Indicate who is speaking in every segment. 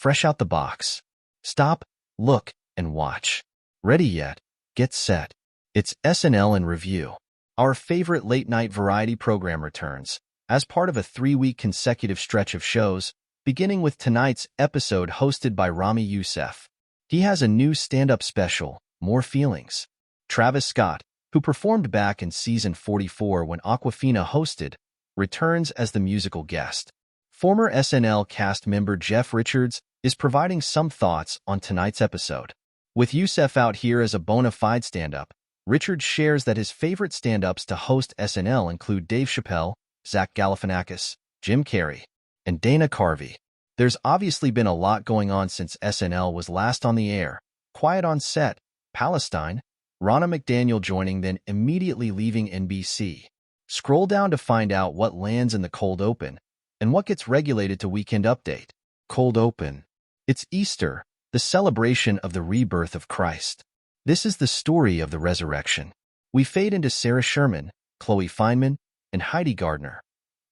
Speaker 1: fresh out the box. Stop, look, and watch. Ready yet? Get set. It's SNL in review. Our favorite late-night variety program returns, as part of a 3-week consecutive stretch of shows, beginning with tonight's episode hosted by Ramy Youssef. He has a new stand-up special, More Feelings. Travis Scott, who performed back in season 44 when Awkwafina hosted, returns as the musical guest. Former SNL cast member Jeff Richards is providing some thoughts on tonight's episode. With Youssef out here as a bona fide stand-up, Richards shares that his favorite stand-ups to host SNL include Dave Chappelle, Zach Galifianakis, Jim Carrey, and Dana Carvey. There's obviously been a lot going on since SNL was last on the air. Quiet on set, Palestine, Ronna McDaniel joining then immediately leaving NBC. Scroll down to find out what lands in the cold open and what gets regulated to Weekend Update. Cold open. It's Easter, the celebration of the rebirth of Christ. This is the story of the resurrection. We fade into Sarah Sherman, Chloe Fineman, and Heidi Gardner,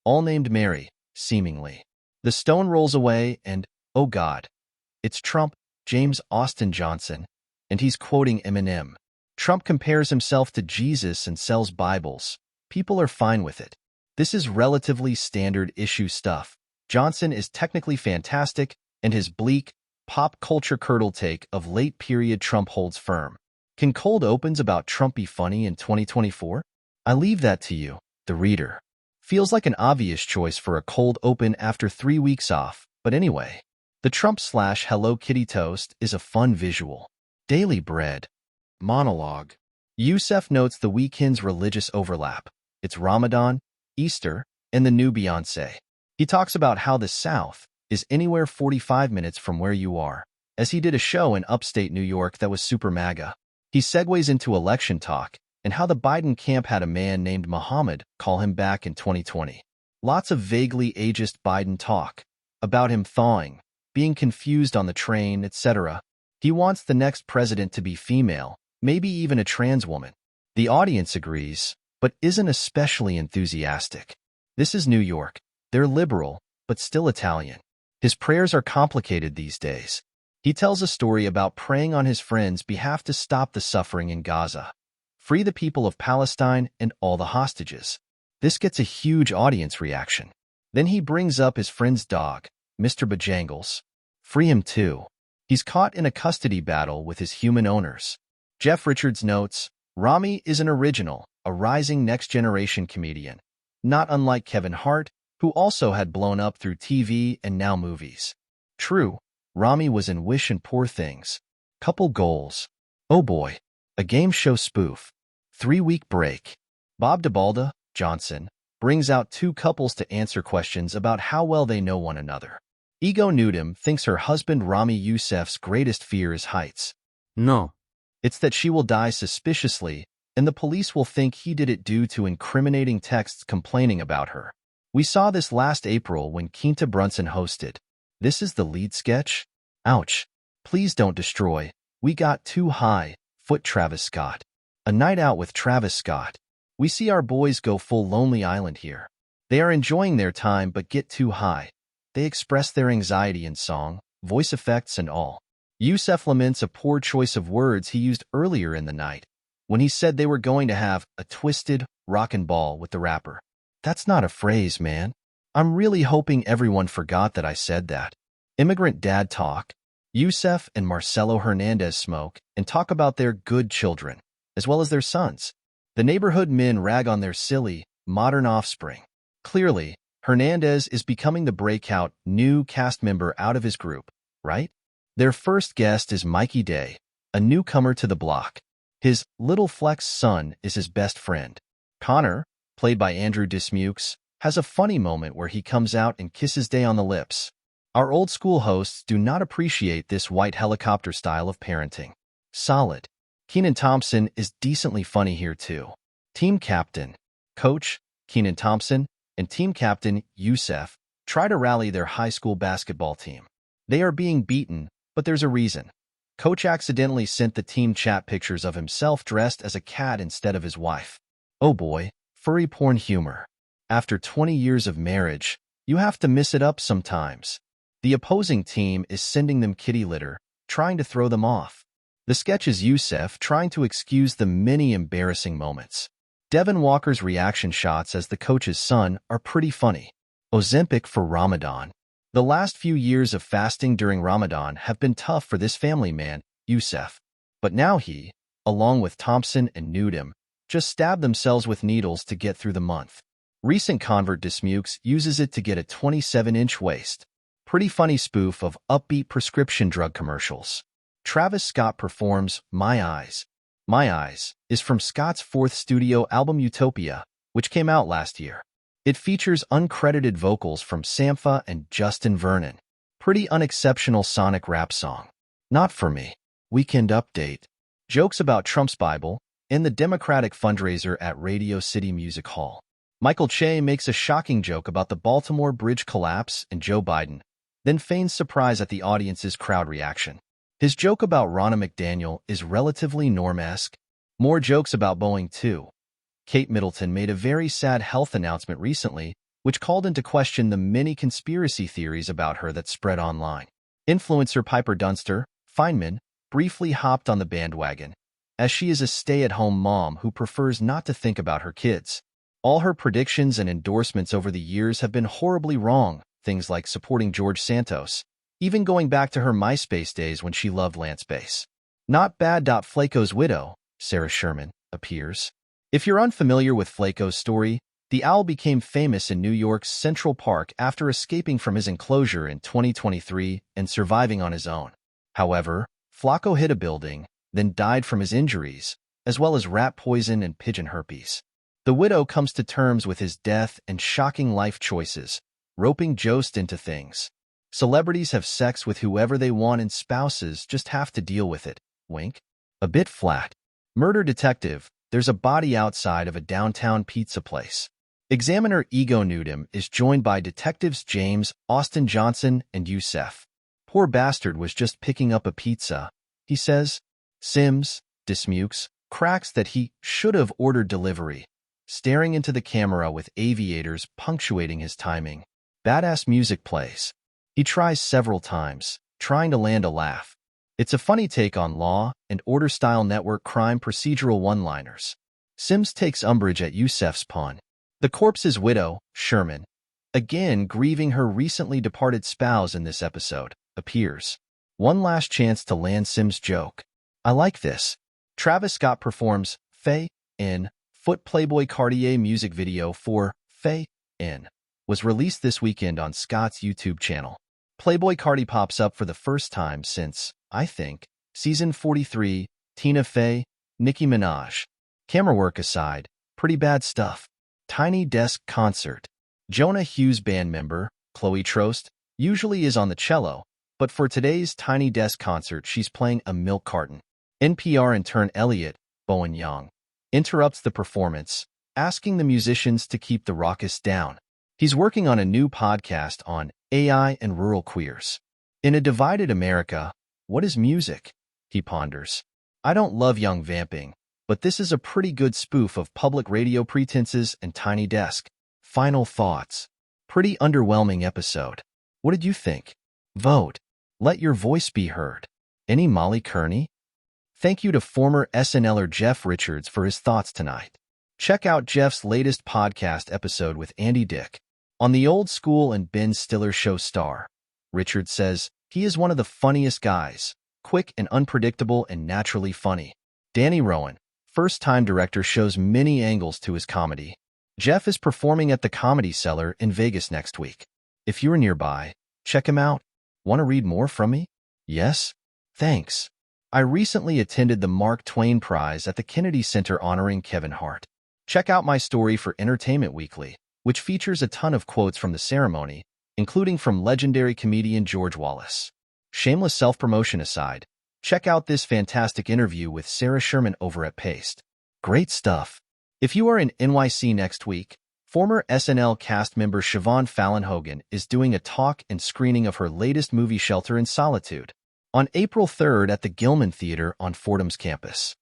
Speaker 1: all named Mary, seemingly. The stone rolls away and, oh God, it's Trump, James Austin Johnson, and he's quoting Eminem. Trump compares himself to Jesus and sells Bibles. People are fine with it. This is relatively standard issue stuff. Johnson is technically fantastic, and his bleak, pop culture curdle take of late-period Trump holds firm. Can cold opens about Trump be funny in 2024? I leave that to you, the reader. Feels like an obvious choice for a cold open after 3 weeks off, but anyway. The Trump/Hello Kitty toast is a fun visual. Daily Bread. Monologue. Youssef notes the weekend's religious overlap. It's Ramadan, Easter, and the new Beyoncé. He talks about how the South is anywhere 45 minutes from where you are, as he did a show in upstate New York that was super MAGA. He segues into election talk and how the Biden camp had a man named Muhammad call him back in 2020. Lots of vaguely ageist Biden talk about him thawing, being confused on the train, etc. He wants the next president to be female, maybe even a trans woman. The audience agrees, but isn't especially enthusiastic. This is New York. They're liberal, but still Italian. His prayers are complicated these days. He tells a story about praying on his friend's behalf to stop the suffering in Gaza, free the people of Palestine and all the hostages. This gets a huge audience reaction. Then he brings up his friend's dog, Mr. Bojangles. Free him too. He's caught in a custody battle with his human owners. Jeff Richards notes, Ramy is an original, a rising next-generation comedian, not unlike Kevin Hart, who also had blown up through TV and now movies. True, Ramy was in Wish and Poor Things. Couple goals. Oh boy. A game show spoof. 3-week break. Bob DeBalda, Johnson, brings out 2 couples to answer questions about how well they know one another. Ego Newdom thinks her husband Ramy Youssef's greatest fear is heights.
Speaker 2: No.
Speaker 1: It's that she will die suspiciously, and the police will think he did it due to incriminating texts complaining about her. We saw this last April when Quinta Brunson hosted. This is the lead sketch? Ouch. Please don't destroy. We got too high. Foot Travis Scott. A night out with Travis Scott. We see our boys go full Lonely Island here. They are enjoying their time but get too high. They express their anxiety in song, voice effects and all. Youssef laments a poor choice of words he used earlier in the night, when he said they were going to have a twisted rockin' ball with the rapper. That's not a phrase, man. I'm really hoping everyone forgot that I said that. Immigrant dad talk. Youssef and Marcelo Hernandez smoke and talk about their good children, as well as their sons. The neighborhood men rag on their silly, modern offspring. Clearly, Hernandez is becoming the breakout new cast member out of his group, right? Their first guest is Mikey Day, a newcomer to the block. His Little Flex son is his best friend. Connor, played by Andrew Dismukes, has a funny moment where he comes out and kisses Day on the lips. Our old school hosts do not appreciate this white helicopter style of parenting. Solid. Kenan Thompson is decently funny here too. Team captain, coach, Kenan Thompson, and team captain, Youssef, try to rally their high school basketball team. They are being beaten, but there's a reason. Coach accidentally sent the team chat pictures of himself dressed as a cat instead of his wife. Oh boy, furry porn humor. After 20 years of marriage, you have to miss it up sometimes. The opposing team is sending them kitty litter, trying to throw them off. The sketch is Youssef trying to excuse the many embarrassing moments. Devin Walker's reaction shots as the coach's son are pretty funny. Ozempic for Ramadan. The last few years of fasting during Ramadan have been tough for this family man, Youssef. But now he, along with Thompson and Nudem, just stab themselves with needles to get through the month. Recent convert Dismukes uses it to get a 27-inch waist. Pretty funny spoof of upbeat prescription drug commercials. Travis Scott performs My Eyes. My Eyes is from Scott's fourth studio album Utopia, which came out last year. It features uncredited vocals from Sampha and Justin Vernon. Pretty unexceptional sonic rap song. Not for me. Weekend update. Jokes about Trump's Bible and the Democratic fundraiser at Radio City Music Hall. Michael Che makes a shocking joke about the Baltimore Bridge collapse and Joe Biden, then feigns surprise at the audience's crowd reaction. His joke about Ronna McDaniel is relatively norm-esque. More jokes about Boeing, too. Kate Middleton made a very sad health announcement recently, which called into question the many conspiracy theories about her that spread online. Influencer Piper Dunster, Feynman, briefly hopped on the bandwagon, as she is a stay-at-home mom who prefers not to think about her kids. All her predictions and endorsements over the years have been horribly wrong, things like supporting George Santos, even going back to her MySpace days when she loved Lance Bass. Not bad. Flaco's widow, Sarah Sherman, appears. If you're unfamiliar with Flaco's story, the owl became famous in New York's Central Park after escaping from his enclosure in 2023 and surviving on his own. However, Flaco hit a building, then died from his injuries, as well as rat poison and pigeon herpes. The widow comes to terms with his death and shocking life choices, roping Jost into things. Celebrities have sex with whoever they want and spouses just have to deal with it. Wink. A bit flat. Murder detective, there's a body outside of a downtown pizza place. Examiner Ego Nudem is joined by detectives James, Austin Johnson, and Youssef. Poor bastard was just picking up a pizza, he says. Sims, Dismukes, cracks that he should have ordered delivery, staring into the camera with aviators punctuating his timing. Badass music plays. He tries several times, trying to land a laugh. It's a funny take on Law and Order-style network crime procedural one-liners. Sims takes umbrage at Youssef's pun. The corpse's widow, Sherman, again grieving her recently departed spouse in this episode, appears. One last chance to land Sims' joke. I like this. Travis Scott performs Faye in Foot. Playboy Cartier music video for Faye in was released this weekend on Scott's YouTube channel. Playboy Carti pops up for the first time since, I think, season 43, Tina Fey, Nicki Minaj. Camera work aside, pretty bad stuff. Tiny Desk concert. Jonah Hughes band member, Chloe Trost, usually is on the cello, but for today's Tiny Desk concert she's playing a milk carton. NPR intern Elliot, Bowen Young, interrupts the performance, asking the musicians to keep the raucous down. He's working on a new podcast on AI and rural queers. In a divided America, what is music? He ponders. I don't love Young vamping, but this is a pretty good spoof of public radio pretenses and Tiny Desk. Final thoughts. Pretty underwhelming episode. What did you think? Vote. Let your voice be heard. Any Molly Kearney? Thank you to former SNLer Jeff Richards for his thoughts tonight. Check out Jeff's latest podcast episode with Andy Dick. On the Old School and Ben Stiller show star, Richards says he is one of the funniest guys, quick and unpredictable and naturally funny. Danny Rowan, first-time director, shows many angles to his comedy. Jeff is performing at the Comedy Cellar in Vegas next week. If you're nearby, check him out. Want to read more from me? Yes? Thanks. I recently attended the Mark Twain Prize at the Kennedy Center honoring Kevin Hart. Check out my story for Entertainment Weekly, which features a ton of quotes from the ceremony, including from legendary comedian George Wallace. Shameless self-promotion aside, check out this fantastic interview with Sarah Sherman over at Paste. Great stuff. If you are in NYC next week, former SNL cast member Siobhan Fallon Hogan is doing a talk and screening of her latest movie Shelter in Solitude on April 3rd at the Gilman Theater on Fordham's campus.